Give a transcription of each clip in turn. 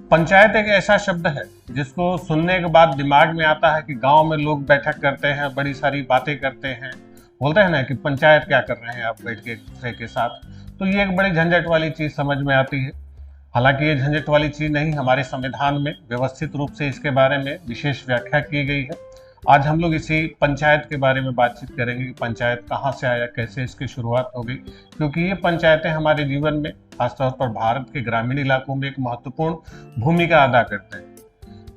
पंचायत एक ऐसा शब्द है जिसको सुनने के बाद दिमाग में आता है कि गांव में लोग बैठक करते हैं, बड़ी सारी बातें करते हैं, बोलते हैं ना कि पंचायत क्या कर रहे हैं आप बैठ के एक दूसरे के साथ। तो ये एक बड़ी झंझट वाली चीज समझ में आती है। हालांकि ये झंझट वाली चीज नहीं, हमारे संविधान में व्यवस्थित रूप से इसके बारे में विशेष व्याख्या की गई है। आज हम लोग इसी पंचायत के बारे में बातचीत करेंगे कि पंचायत कहाँ से आया, कैसे इसकी शुरुआत हो गई, क्योंकि ये पंचायतें हमारे जीवन में, खासतौर पर भारत के ग्रामीण इलाकों में, एक महत्वपूर्ण भूमिका अदा करते हैं।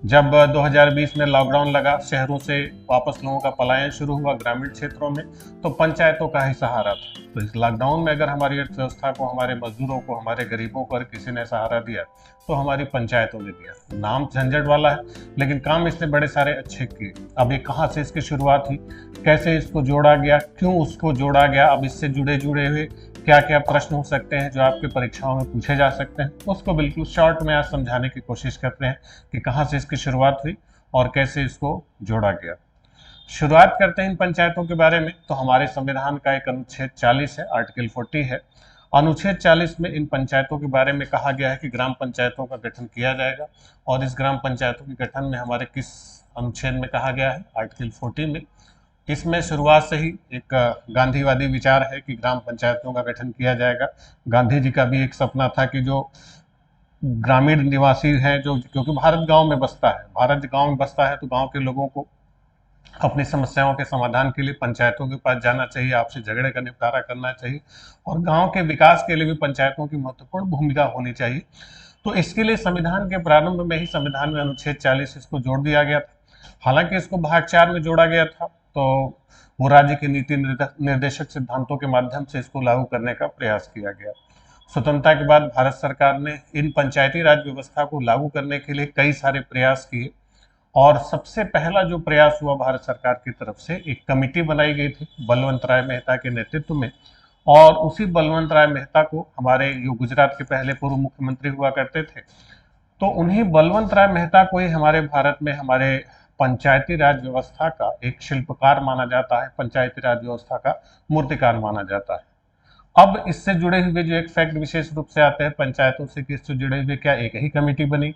जब 2020 में लॉकडाउन लगा, शहरों से वापस लोगों का पलायन शुरू हुआ ग्रामीण क्षेत्रों में, तो पंचायतों का ही सहारा था। तो इस लॉकडाउन में अगर हमारी अर्थव्यवस्था को, हमारे मजदूरों को, हमारे गरीबों को अगर किसी ने सहारा दिया तो हमारी पंचायतों ने दिया। नाम झंझट वाला है लेकिन काम इसने बड़े सारे अच्छे किए। अब ये कहाँ से इसकी शुरुआत हुई, कैसे इसको जोड़ा गया, क्यों उसको जोड़ा गया, अब इससे जुड़े जुड़े हुए क्या क्या प्रश्न हो सकते हैं जो आपके परीक्षाओं में पूछे जा सकते हैं, उसको बिल्कुल शॉर्ट में आज समझाने की कोशिश करते हैं कि कहाँ से इसकी शुरुआत हुई और कैसे इसको जोड़ा गया। शुरुआत करते हैं इन पंचायतों के बारे में। तो हमारे संविधान का एक अनुच्छेद 40 है, आर्टिकल 40 है। अनुच्छेद 40 में इन पंचायतों के बारे में कहा गया है कि ग्राम पंचायतों का गठन किया जाएगा। और इस ग्राम पंचायतों के गठन में हमारे किस अनुच्छेद में कहा गया है? आर्टिकल 40 में। इसमें शुरुआत से ही एक गांधीवादी विचार है कि ग्राम पंचायतों का गठन किया जाएगा। गांधी जी का भी एक सपना था कि जो ग्रामीण निवासी हैं, जो, क्योंकि भारत गांव में बसता है, भारत गांव में बसता है, तो गांव के लोगों को अपनी समस्याओं के समाधान के लिए पंचायतों के पास जाना चाहिए, आपसे झगड़े का निपटारा करना चाहिए, और गांव के विकास के लिए भी पंचायतों की महत्वपूर्ण भूमिका होनी चाहिए। तो इसके लिए संविधान के प्रारंभ में ही संविधान में अनुच्छेद 40 इसको जोड़ दिया गया था। हालांकि इसको भाग 4 में जोड़ा गया था, तो वो राज्य के नीति निर्देशक सिद्धांतों के माध्यम से इसको लागू करने का प्रयास किया गया। स्वतंत्रता के बाद भारत सरकार ने इन पंचायती राज व्यवस्था को लागू करने के लिए कई सारे प्रयास किए। और सबसे पहला जो प्रयास हुआ भारत सरकार की तरफ से, एक कमेटी बनाई गई थी बलवंत राय मेहता के नेतृत्व में। और उसी बलवंत राय मेहता को, हमारे जो गुजरात के पहले पूर्व मुख्यमंत्री हुआ करते थे, तो उन्हीं बलवंत राय मेहता को ही हमारे भारत में हमारे पंचायती राज व्यवस्था का एक शिल्पकार माना जाता है, पंचायती राज व्यवस्था का मूर्तिकार माना जाता है। अब इससे जुड़े हुए जो एक फैक्ट विशेष रूप से आते हैं पंचायतों से, कि इससे जुड़े हुए क्या एक ही कमेटी बनी?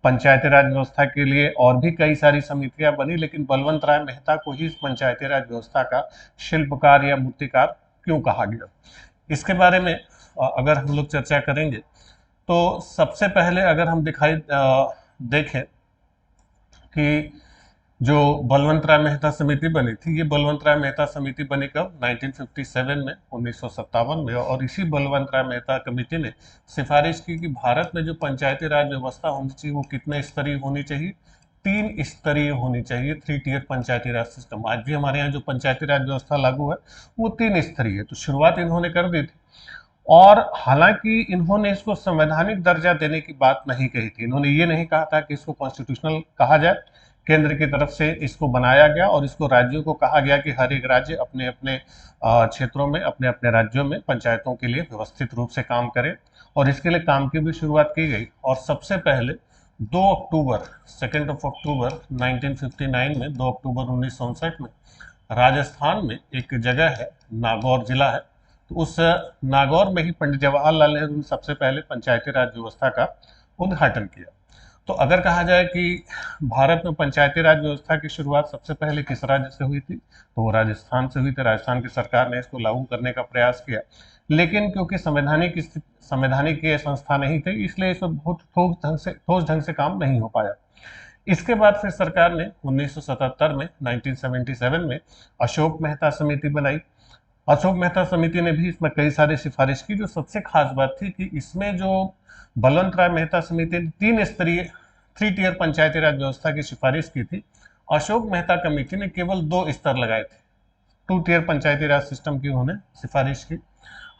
पंचायती राज व्यवस्था के लिए और भी कई सारी समितियां बनी, लेकिन बलवंत राय मेहता को ही इस पंचायती राज व्यवस्था का शिल्पकार या मूर्तिकार क्यों कहा गया, इसके बारे में अगर हम लोग चर्चा करेंगे तो सबसे पहले अगर हम देखें कि जो बलवंत राय मेहता समिति बनी थी, ये बलवंत राय मेहता समिति बनी कब? 1957 में, 1957 में। और इसी बलवंत राय मेहता कमेटी ने सिफारिश की कि भारत में जो पंचायती राज व्यवस्था होनी चाहिए वो कितने स्तरीय होनी चाहिए? 3 स्तरीय होनी चाहिए, 3 टियर पंचायती राज सिस्टम। आज भी हमारे यहाँ जो पंचायती राज व्यवस्था लागू है वो 3 स्तरीय है। तो शुरुआत इन्होंने कर दी थी। और हालांकि इन्होंने इसको संवैधानिक दर्जा देने की बात नहीं कही थी, इन्होंने ये नहीं कहा था कि इसको कॉन्स्टिट्यूशनल कहा जाए। केंद्र की तरफ से इसको बनाया गया और इसको राज्यों को कहा गया कि हर एक राज्य अपने अपने क्षेत्रों में, अपने अपने राज्यों में पंचायतों के लिए व्यवस्थित रूप से काम करे। और इसके लिए काम की भी शुरुआत की गई। और सबसे पहले 2 अक्टूबर 1959 में, 2 अक्टूबर 1959 में राजस्थान में एक जगह है, नागौर जिला है, तो उस नागौर में ही पंडित जवाहरलाल नेहरू ने सबसे पहले पंचायती राज व्यवस्था का उद्घाटन किया। तो अगर कहा जाए कि भारत में पंचायती राज व्यवस्था की शुरुआत सबसे पहले किस राज्य से हुई थी, तो वो राजस्थान से हुई थी। राजस्थान की सरकार ने इसको लागू करने का प्रयास किया, लेकिन क्योंकि संवैधानिक ये संस्था नहीं थी, इसलिए इस पर बहुत ठोस ढंग से काम नहीं हो पाया। इसके बाद फिर सरकार ने 1977 में, 1977 में अशोक मेहता समिति बनाई। अशोक मेहता समिति ने भी इसमें कई सारी सिफारिश की। जो सबसे खास बात थी कि इसमें जो बलवंत राय मेहता समिति ने 3 स्तरीय, 3 टियर पंचायती राज व्यवस्था की सिफारिश की थी, अशोक मेहता कमेटी ने केवल 2 स्तर लगाए थे। 2 टियर पंचायती राज सिस्टम की उन्होंने सिफारिश की।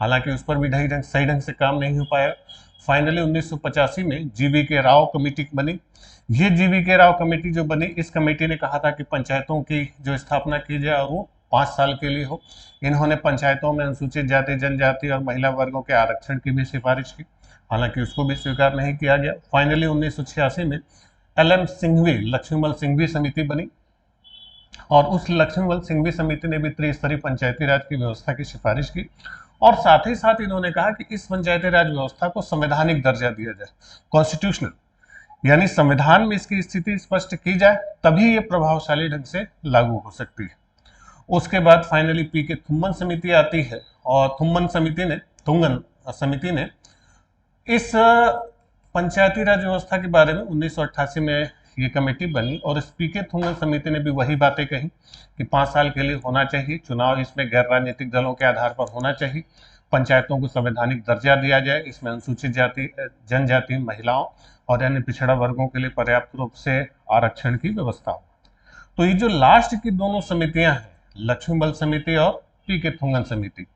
हालांकि उस पर भी सही ढंग से काम नहीं हो पाया। फाइनली 1985 में जीवी के राव कमेटी बनी। ये जीवी के राव कमेटी जो बनी, इस कमेटी ने कहा था कि पंचायतों की जो स्थापना की जाए और वो 5 साल के लिए हो। इन्होंने पंचायतों में अनुसूचित जाति, जनजाति और महिला वर्गों के आरक्षण की भी सिफारिश की, हालांकि उसको भी स्वीकार नहीं किया गया। फाइनली 1986 में LM सिंघवी, लक्ष्मीमल सिंघवी समिति बनी और उस लक्ष्मीमल सिंघवी समिति ने भी त्रिस्तरीय पंचायती राज की व्यवस्था की सिफारिश की। और साथ ही साथ इन्होंने कहा कि इस पंचायती राज व्यवस्था को संवैधानिक दर्जा दिया जाए, कॉन्स्टिट्यूशनल। यानी संविधान में इसकी स्थिति स्पष्ट की जाए तभी ये प्रभावशाली ढंग से लागू हो सकती है। उसके बाद फाइनली पी के थुम्मन समिति आती है, और तुंगन समिति ने इस पंचायती राज व्यवस्था के बारे में 1988 में ये कमेटी बनी, और इस पी के थुम्मन समिति ने भी वही बातें कही कि 5 साल के लिए होना चाहिए चुनाव, इसमें गैर राजनीतिक दलों के आधार पर होना चाहिए, पंचायतों को संवैधानिक दर्जा दिया जाए, इसमें अनुसूचित जाति, जनजाति, महिलाओं और अन्य पिछड़ा वर्गों के लिए पर्याप्त रूप से आरक्षण की व्यवस्था हो। तो ये जो लास्ट की दोनों समितियां हैं, लक्ष्मीबल समिति और पी के थुंगन समिति,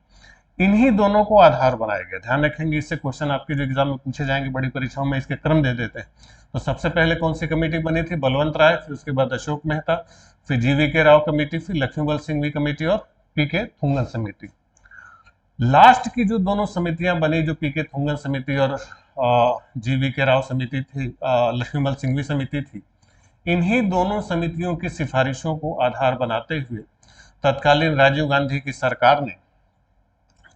इन्हीं दोनों को आधार बनाया गया। ध्यान रखेंगे, इससे क्वेश्चन आपके जो एग्जाम में पूछे जाएंगे बड़ी परीक्षाओं में, इसके क्रम दे देते हैं। तो सबसे पहले कौन सी कमेटी बनी थी? बलवंत राय, फिर उसके बाद अशोक मेहता, फिर जीवी के राव कमेटी, फिर लक्ष्मीबल सिंघवी कमेटी और पी के थुंगन समिति। लास्ट की जो दोनों समितियां बनी, जो पी के थुंगन समिति और जीवी के राव समिति थी, लक्ष्मीबल सिंघवी समिति थी, इन्हीं दोनों समितियों की सिफारिशों को आधार बनाते हुए तत्कालीन राजीव गांधी की सरकार ने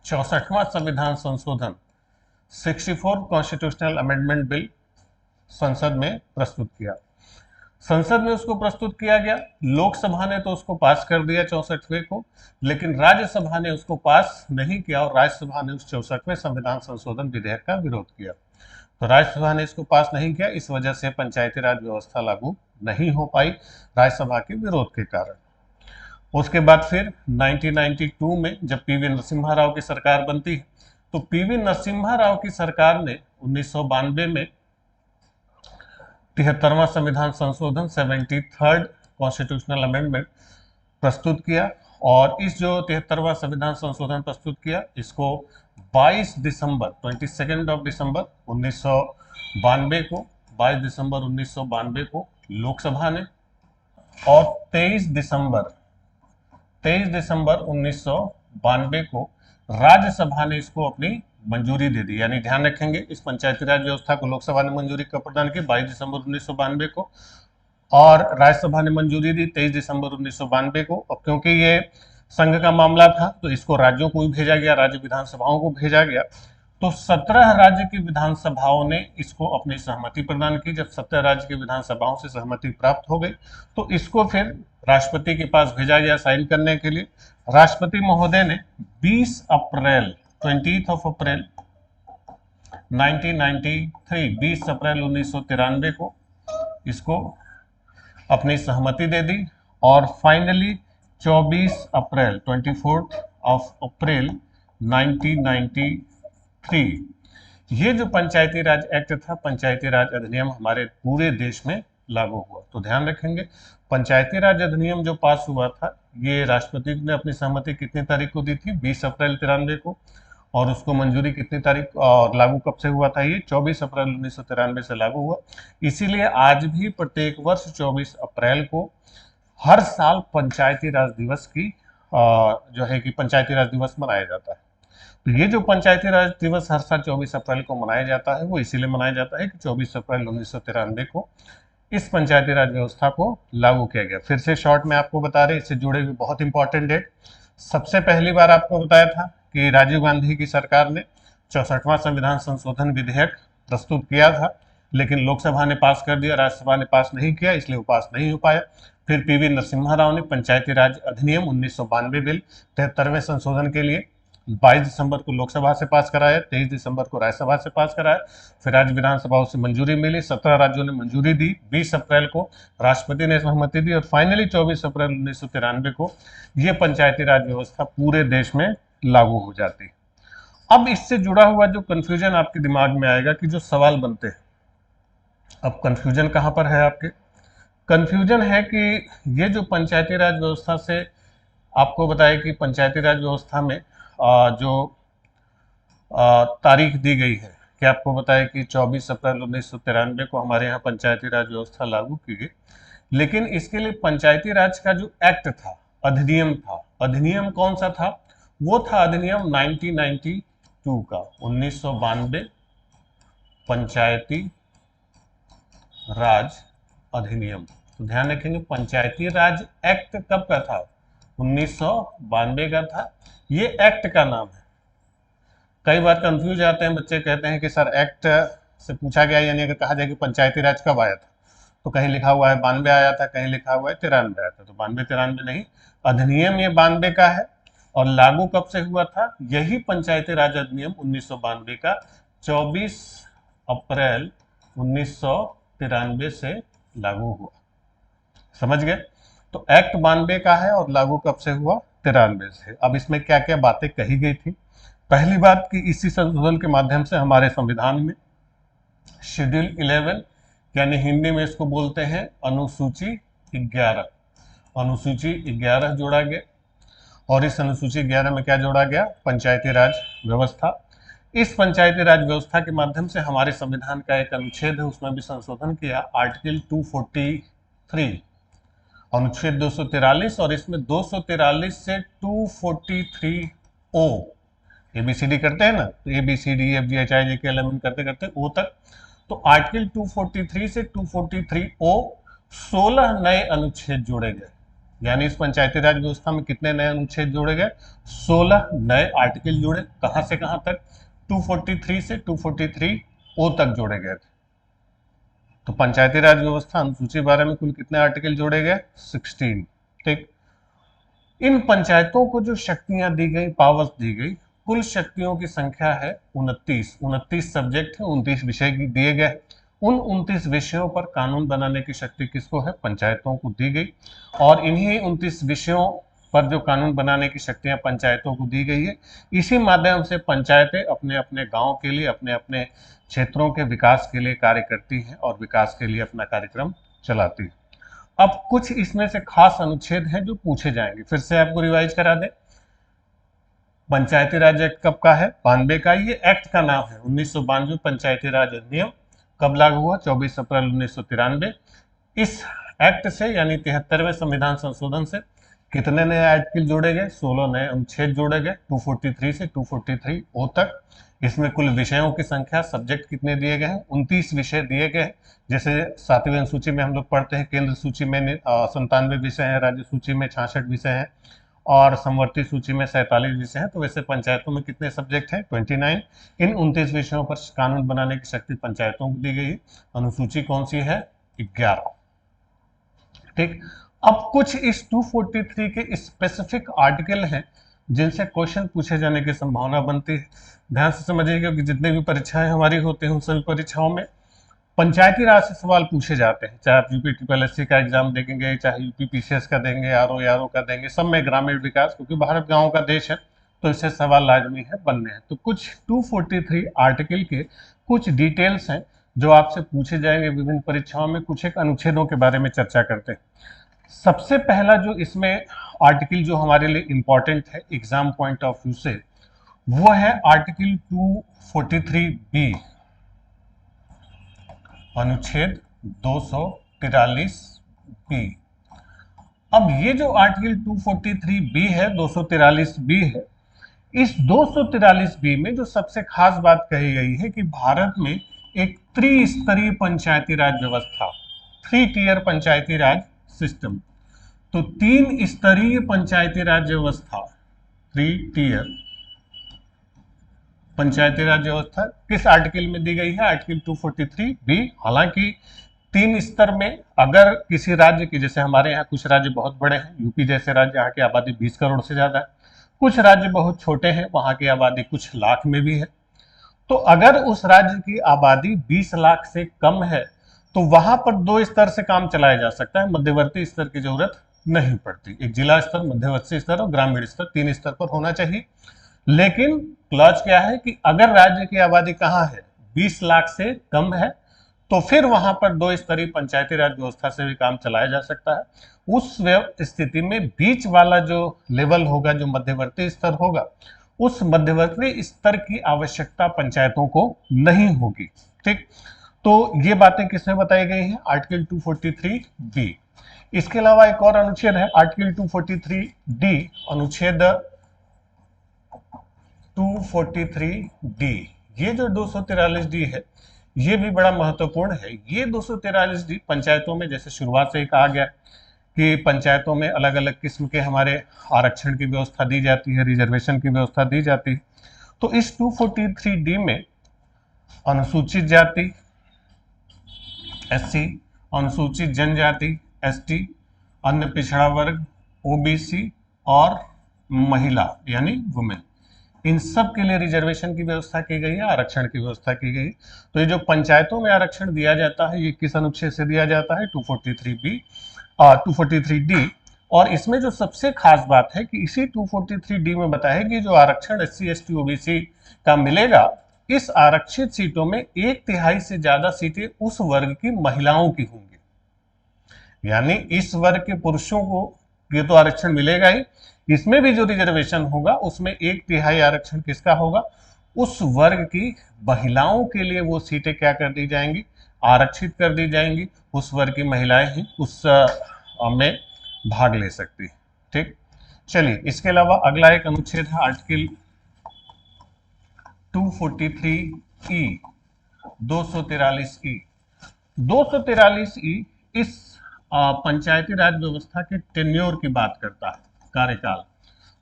64वां संविधान संशोधन 64 कॉन्स्टिट्यूशनल अमेंडमेंट बिल संसद में प्रस्तुत किया। संसद में उसको प्रस्तुत किया गया, लोकसभा ने तो उसको पास कर दिया 64वें को, लेकिन राज्यसभा ने उसको पास नहीं किया, और राज्यसभा ने उस 64वें संविधान संशोधन विधेयक का विरोध किया। तो राज्यसभा ने इसको पास नहीं किया, इस वजह से पंचायती राज व्यवस्था लागू नहीं हो पाई राज्यसभा के विरोध के कारण। उसके बाद फिर 1992 में जब पीवी नरसिम्हा राव की सरकार बनती है, तो पीवी नरसिम्हा राव की सरकार ने 1992 में 73वां संविधान संशोधन 73rd कॉन्स्टिट्यूशनल अमेंडमेंट प्रस्तुत किया, और इस जो 73वां संविधान संशोधन प्रस्तुत किया, इसको 22 दिसंबर 1992 को 22 दिसंबर 1992 को लोकसभा ने, और 23 दिसंबर 1992 को राज्यसभा ने इसको अपनी मंजूरी दे दी। यानी ध्यान रखेंगे, इस पंचायती राज व्यवस्था को लोकसभा ने मंजूरी कब प्रदान की? 22 दिसंबर 1992 को, और राज्यसभा ने मंजूरी दी 23 दिसंबर 1992 को। अब क्योंकि ये संघ का मामला था तो इसको राज्यों को भी भेजा गया, राज्य विधानसभाओं को भेजा गया, तो 17 राज्य की विधानसभाओं ने इसको अपनी सहमति प्रदान की। जब 17 राज्य की विधानसभाओं से सहमति प्राप्त हो गई तो इसको फिर राष्ट्रपति के पास भेजा गया साइन करने के लिए। राष्ट्रपति महोदय ने 20 अप्रैल 1993 को इसको अपनी सहमति दे दी, और फाइनली 24 अप्रैल 1993 ये जो पंचायती राज एक्ट था, पंचायती राज अधिनियम हमारे पूरे देश में लागू हुआ। तो ध्यान रखेंगे, पंचायती राज अधिनियम जो पास हुआ था, ये राष्ट्रपति ने अपनी सहमति कितनी तारीख को दी थी? 20 अप्रैल 93 को, और उसको मंजूरी कितनी तारीख और लागू कब से हुआ था? ये 24 अप्रैल 1993 से लागू हुआ। इसीलिए आज भी प्रत्येक वर्ष 24 अप्रैल को हर साल पंचायती राज दिवस की जो है कि पंचायती राज दिवस मनाया जाता है। तो ये जो पंचायती राज दिवस हर साल 24 अप्रैल को मनाया जाता है, वो इसीलिए मनाया जाता है कि 24 अप्रैल 1993 को इस पंचायती राज व्यवस्था को लागू किया गया। फिर से शॉर्ट में आपको बता रहे, इससे जुड़े हुए बहुत इंपॉर्टेंट डेट। सबसे पहली बार आपको बताया था कि राजीव गांधी की सरकार ने 64वां संविधान संशोधन विधेयक प्रस्तुत किया था, लेकिन लोकसभा ने पास कर दिया, राज्यसभा ने पास नहीं किया, इसलिए वो पास नहीं हो पाया। फिर पीवी नरसिम्हा राव ने पंचायती राज अधिनियम 1992 बिल 73वें संशोधन के लिए 22 दिसंबर को लोकसभा से पास कराया, 23 दिसंबर को राज्यसभा से पास कराया, फिर राज्य विधानसभाओं से मंजूरी मिली, 17 राज्यों ने मंजूरी दी, 20 अप्रैल को राष्ट्रपति ने सहमति दी, और फाइनली 24 अप्रैल 1993 को ये पंचायती राज व्यवस्था पूरे देश में लागू हो जाती है। अब इससे जुड़ा हुआ जो कंफ्यूजन आपके दिमाग में आएगा कि जो सवाल बनते हैं, अब कंफ्यूजन कहाँ पर है आपके? कंफ्यूजन है कि ये जो पंचायती राज व्यवस्था से आपको बताया कि पंचायती राज व्यवस्था में जो तारीख दी गई है कि आपको बताया कि 24 अप्रैल 1993 को हमारे यहाँ पंचायती राज व्यवस्था लागू की गई, लेकिन इसके लिए पंचायती राज का जो एक्ट था, अधिनियम था, अधिनियम कौन सा था? वो था अधिनियम 1992 का, 1992 पंचायती राज अधिनियम। तो ध्यान रखेंगे, पंचायती राज एक्ट कब का था? 1992 का था। ये एक्ट का नाम है। कई बार कंफ्यूज आते हैं बच्चे, कहते हैं कि सर एक्ट से पूछा गया, यानी अगर कहा जाए कि पंचायती राज कब आया था, तो कहीं लिखा हुआ है 92 आया था, कहीं लिखा हुआ है 93 आया था। तो 92-93 नहीं, अधिनियम ये 92 का है। और लागू कब से हुआ था? यही पंचायती राज अधिनियम 1992 का 24 अप्रैल 1993 से लागू हुआ। समझ गए? तो एक्ट 92 का है और लागू कब से हुआ? 93 से। अब इसमें क्या क्या बातें कही गई थी? पहली बात कि इसी संशोधन के माध्यम से हमारे संविधान में शेड्यूल 11, यानी हिंदी में इसको बोलते हैं अनुसूची 11, अनुसूची 11 जोड़ा गया। और इस अनुसूची 11 में क्या जोड़ा गया? पंचायती राज व्यवस्था। इस पंचायती राज व्यवस्था के माध्यम से हमारे संविधान का एक अनुच्छेद है, उसमें भी संशोधन किया, आर्टिकल 243, अनुच्छेद 243, और इसमें 243 से 243 ओ, एबीसीडी करते हैं ना, तो A B C D F G H I J K L M N करते करते ओ तक। तो आर्टिकल 243 से 243 ओ 16 नए अनुच्छेद जोड़े गए। यानी इस पंचायती राज व्यवस्था में कितने नए अनुच्छेद जोड़े गए? 16 नए आर्टिकल जुड़े। कहां से कहां तक? 243 से 243 ओ तक जोड़े गए थे। तो पंचायती राज व्यवस्था अनुसूची 12 में कुल कितने आर्टिकल जोड़े गए? 16। ठीक। इन पंचायतों को जो शक्तियां दी गई, पावर्स दी गई, कुल शक्तियों की संख्या है 29 सब्जेक्ट है, 29 विषय दिए गए। उन 29 विषयों पर कानून बनाने की शक्ति किसको है? पंचायतों को दी गई। और इन्हीं 29 विषयों पर जो कानून बनाने की शक्तियां पंचायतों को दी गई है, इसी माध्यम से पंचायतें अपने अपने गांव के लिए, अपने अपने क्षेत्रों के विकास के लिए कार्य करती हैं और विकास के लिए अपना कार्यक्रम चलाती है। अब कुछ इसमें से खास अनुच्छेद हैं जो पूछे जाएंगे, फिर से आपको रिवाइज करा दें। पंचायती राज एक्ट कब का है? 92 का। ये एक्ट का नाम है 1992 पंचायती राज अधिनियम। कब लागू हुआ? 24 अप्रैल 1993। इस एक्ट से यानी 73वें संविधान संशोधन से कितने नए आर्टिकल जोड़े गए? 16 नए अनुच्छेद जोड़े गए, 243 से 243 ओ तक। इसमें कुल विषयों की संख्या, सब्जेक्ट कितने दिए गए हैं? 29 विषय दिए गए हैं। जैसे 7वीं अनुसूची में हम लोग पढ़ते हैं, केंद्र सूची में 97 विषय हैं, राज्य सूची में 66 विषय हैं और समवर्ती सूची में 47 विषय हैं। तो वैसे पंचायतों में कितने सब्जेक्ट हैं? 29। इन 29 विषयों पर कानून बनाने की शक्ति पंचायतों को दी गई है। अनुसूची कौन सी है? 11। ठीक। अब कुछ इस 243 के स्पेसिफिक आर्टिकल हैं जिनसे क्वेश्चन पूछे जाने की संभावना बनती है। ध्यान से समझिएगा कि जितने भी परीक्षाएं हमारी होती हैं उन सभी परीक्षाओं में पंचायती राज से सवाल पूछे जाते हैं। चाहे आप यूपी ट्रिपल का एग्जाम देंगे, चाहे यूपी पीसीएस का देंगे, आरओ का देंगे, सब में ग्रामीण विकास, क्योंकि भारत गांव का देश है तो इससे सवाल लाजमी है बनने हैं। तो कुछ 243 आर्टिकल के कुछ डिटेल्स हैं जो आपसे पूछे जाएंगे विभिन्न परीक्षाओं में। कुछ एक अनुच्छेदों के बारे में चर्चा करते हैं। सबसे पहला जो इसमें आर्टिकल जो हमारे लिए इंपॉर्टेंट है एग्जाम पॉइंट ऑफ व्यू से, वो है आर्टिकल 243 बी, अनुच्छेद 243 बी। अब ये जो आर्टिकल 243 बी है, 243 बी है, इस 243 बी में जो सबसे खास बात कही गई है कि भारत में एक त्रिस्तरीय पंचायती राज व्यवस्था, 3 टियर पंचायती राज सिस्टम, तो 3 स्तरीय पंचायती राज व्यवस्था, 3 टियर पंचायती राज व्यवस्था किस आर्टिकल में दी गई है? Article 243 B. हालांकि 3 स्तर में, अगर किसी राज्य की, जैसे हमारे यहाँ कुछ राज्य बहुत बड़े हैं, यूपी जैसे राज्य, यहाँ की आबादी 20 करोड़ से ज्यादा है, कुछ राज्य बहुत छोटे हैं, वहां की आबादी कुछ लाख में भी है, तो अगर उस राज्य की आबादी 20 लाख से कम है तो वहां पर 2 स्तर से काम चलाया जा सकता है, मध्यवर्ती स्तर की जरूरत नहीं पड़ती। एक जिला स्तर, मध्यवर्ती स्तर और ग्रामीण स्तर, 3 स्तर पर होना चाहिए। लेकिन क्लॉज क्या है कि अगर राज्य की आबादी कहाँ है? 20 लाख से कम है, तो फिर वहां पर 2 स्तरीय पंचायती राज व्यवस्था से भी काम चलाया जा सकता है। उस स्थिति में बीच वाला जो लेवल होगा, जो मध्यवर्ती स्तर होगा, उस मध्यवर्ती स्तर की आवश्यकता पंचायतों को नहीं होगी। ठीक। तो ये बातें किसमें बताई गई हैं? Article 243 B. इसके अलावा एक और अनुच्छेद है आर्टिकल 243 डी, अनुच्छेद 243 डी। ये जो 243 डी है, ये भी बड़ा महत्वपूर्ण है। ये 243 डी पंचायतों में, जैसे शुरुआत से ही कहा गया कि पंचायतों में अलग अलग किस्म के हमारे आरक्षण की व्यवस्था दी जाती है, रिजर्वेशन की व्यवस्था दी जाती है। तो इस 243 डी में अनुसूचित जाति एससी, अनुसूचित जनजाति एसटी, अन्य पिछड़ा वर्ग ओबीसी और महिला यानी वुमेन, इन सब के लिए रिजर्वेशन की व्यवस्था की गई है, आरक्षण की व्यवस्था की गई है। तो ये जो पंचायतों में आरक्षण दिया जाता है ये किस अनुच्छेद से दिया जाता है? 243 243D। और इसमें जो सबसे खास बात है कि इसी 243D में बताया कि जो आरक्षण एससी एसटी ओबीसी का मिलेगा, इस आरक्षित सीटों में 1/3 से ज्यादा सीटें उस वर्ग की महिलाओं की होंगी। यानी इस वर्ग के पुरुषों को ये तो आरक्षण मिलेगा ही, इसमें भी जो रिजर्वेशन होगा उसमें 1/3 आरक्षण किसका होगा? उस वर्ग की महिलाओं के लिए वो सीटें क्या कर दी जाएंगी? आरक्षित कर दी जाएंगी। उस वर्ग की महिलाएं ही उस में भाग ले सकती है। ठीक, चलिए इसके अलावा अगला एक अनुच्छेद है आर्टिकल 243E 243E 243E इस पंचायती राज व्यवस्था के टेन्योर की बात करता है, कार्यकाल।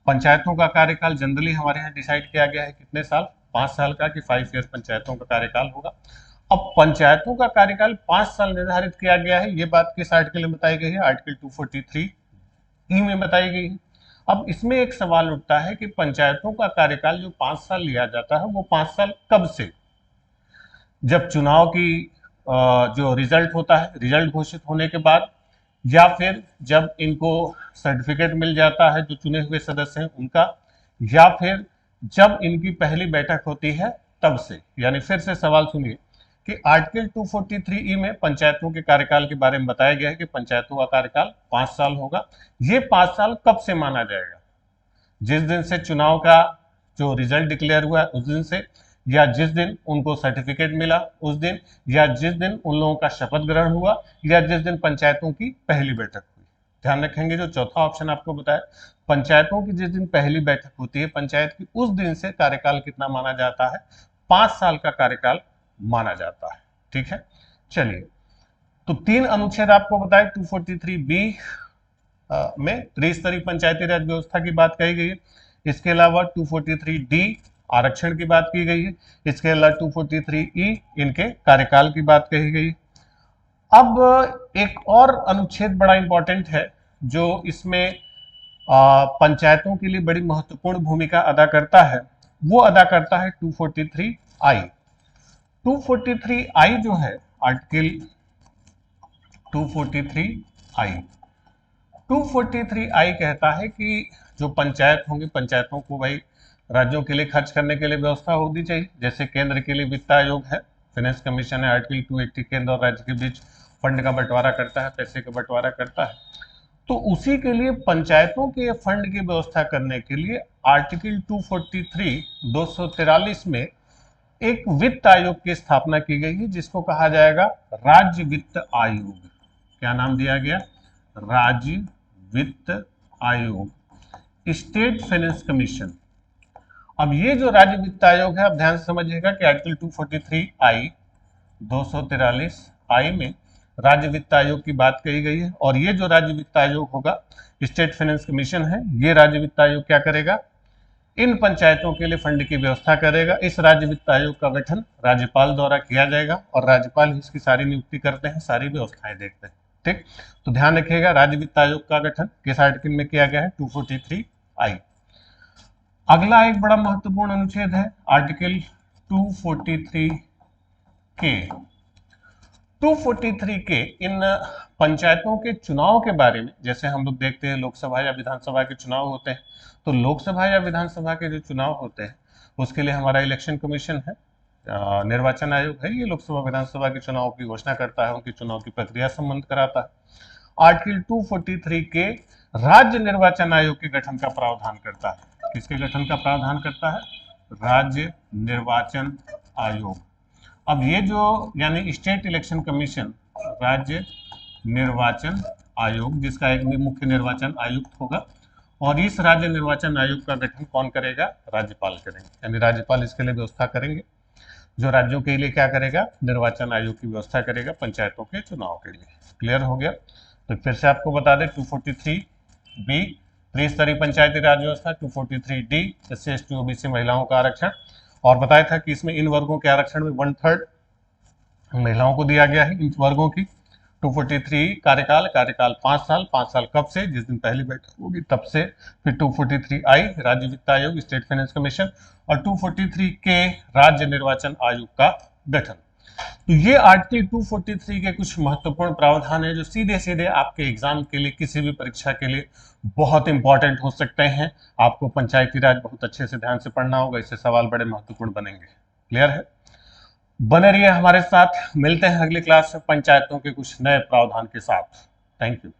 पंचायतों का कार्यकाल जनरली हमारे यहाँ डिसाइड किया गया है कितने साल? 5 साल का, कि 5 ईयर पंचायतों का कार्यकाल होगा। अब पंचायतों का कार्यकाल 5 साल निर्धारित किया गया है, ये बात किस आर्टिकल में बताई गई है? आर्टिकल 243E में बताई गई है। अब इसमें एक सवाल उठता है कि पंचायतों का कार्यकाल जो 5 साल लिया जाता है वो 5 साल कब से? जब चुनाव की जो रिजल्ट होता है, रिजल्ट घोषित होने के बाद, या फिर जब इनको सर्टिफिकेट मिल जाता है जो चुने हुए सदस्य हैं उनका, या फिर जब इनकी पहली बैठक होती है तब से। यानी फिर से सवाल सुनिए कि आर्टिकल 243E में पंचायतों के कार्यकाल के बारे में बताया गया है कि पंचायतों का कार्यकाल 5 साल होगा। ये 5 साल कब से माना जाएगा? जिस दिन से चुनाव का जो रिजल्ट डिक्लेयर हुआ है उस दिन से, या जिस दिन उनको सर्टिफिकेट मिला उस दिन, या जिस दिन उन लोगों का शपथ ग्रहण हुआ, या जिस दिन पंचायतों की पहली बैठक हुई। ध्यान रखेंगे जो चौथा ऑप्शन आपको बताया, पंचायतों की जिस दिन पहली बैठक होती है पंचायत की, उस दिन से कार्यकाल कितना माना जाता है? 5 साल का कार्यकाल माना जाता है। ठीक है, चलिए तो 3 अनुच्छेद आपको बताए 243B में त्रिस्तरीय पंचायती राज व्यवस्था की बात कही गई है। इसके अलावा 243D आरक्षण की बात की गई है। इसके अलावा 243E इनके कार्यकाल की बात कही गई है। अब एक और अनुच्छेद बड़ा इंपॉर्टेंट है जो इसमें पंचायतों के लिए बड़ी महत्वपूर्ण भूमिका अदा करता है, वो अदा करता है 243I। 243I जो है आर्टिकल 243I 243I कहता है कि जो पंचायत होंगे, पंचायतों को भाई राज्यों के लिए खर्च करने के लिए व्यवस्था होनी चाहिए। जैसे केंद्र के लिए वित्त आयोग है, फाइनेंस कमीशन है, आर्टिकल 280 केंद्र और राज्य के बीच फंड का बंटवारा करता है, पैसे का बंटवारा करता है। तो उसी के लिए पंचायतों के फंड की व्यवस्था करने के लिए आर्टिकल 243 243 में एक वित्त आयोग की स्थापना की गई है जिसको कहा जाएगा राज्य वित्त आयोग। क्या नाम दिया गया? राज्य वित्त आयोग, स्टेट फाइनेंस कमीशन। अब ये जो राज्य वित्त आयोग है, आप ध्यान से समझिएगा कि आर्टिकल 243I 243I में राज्य वित्त आयोग की बात कही गई है। और ये जो राज्य वित्त आयोग होगा, स्टेट फाइनेंस कमीशन है, ये राज्य वित्त आयोग क्या करेगा? इन पंचायतों के लिए फंड की व्यवस्था करेगा। इस राज्य वित्त आयोग का गठन राज्यपाल द्वारा किया जाएगा और राज्यपाल इसकी सारी नियुक्ति करते हैं, सारी व्यवस्थाएं देखते हैं। ठीक, तो ध्यान रखिएगा राज्य वित्त आयोग का गठन किस आर्टिकल में किया गया है? 243I। अगला एक बड़ा महत्वपूर्ण अनुच्छेद है आर्टिकल 243K। 243K इन पंचायतों के चुनाव के बारे में, जैसे हम लोग देखते हैं लोकसभा या विधानसभा के चुनाव होते हैं, तो लोकसभा या विधानसभा के जो चुनाव होते हैं उसके लिए हमारा इलेक्शन कमीशन है, निर्वाचन आयोग है, ये लोकसभा विधानसभा के चुनाव की घोषणा करता है, उनकी चुनाव की प्रक्रिया संबंध कराता है। आर्टिकल 243K राज्य निर्वाचन आयोग के गठन का प्रावधान करता है। किसके गठन का प्रावधान करता है? राज्य निर्वाचन आयोग। अब ये जो यानी स्टेट इलेक्शन कमीशन, राज्य निर्वाचन आयोग, जिसका एक मुख्य निर्वाचन आयुक्त होगा, और इस राज्य निर्वाचन आयोग का गठन कौन करेगा? राज्यपाल करेंगे। यानी राज्यपाल इसके लिए व्यवस्था करेंगे, जो राज्यों के लिए क्या करेगा? निर्वाचन आयोग की व्यवस्था करेगा पंचायतों के चुनाव के लिए। क्लियर हो गया? तो फिर से आपको बता दें 243B त्रिस्तरीय पंचायती राज व्यवस्था, 243D SC ST OBC महिलाओं का आरक्षण, और बताया था कि इसमें इन वर्गों के आरक्षण में 1/3 महिलाओं को दिया गया है। इन वर्गों की 243 कार्यकाल, कार्यकाल 5 साल, 5 साल कब से, जिस दिन पहली बैठक होगी तब से। फिर 243 आई राज्य वित्त आयोग, स्टेट फाइनेंस कमीशन, और 243 के राज्य निर्वाचन आयोग का गठन। तो ये आर्टिकल 243 के कुछ महत्वपूर्ण प्रावधान है जो सीधे सीधे आपके एग्जाम के लिए, किसी भी परीक्षा के लिए बहुत इंपॉर्टेंट हो सकते हैं। आपको पंचायती राज बहुत अच्छे से ध्यान से पढ़ना होगा, इससे सवाल बड़े महत्वपूर्ण बनेंगे। क्लियर है? बने रहिए हमारे साथ, मिलते हैं अगली क्लास में पंचायतों के कुछ नए प्रावधान के साथ। Thank you.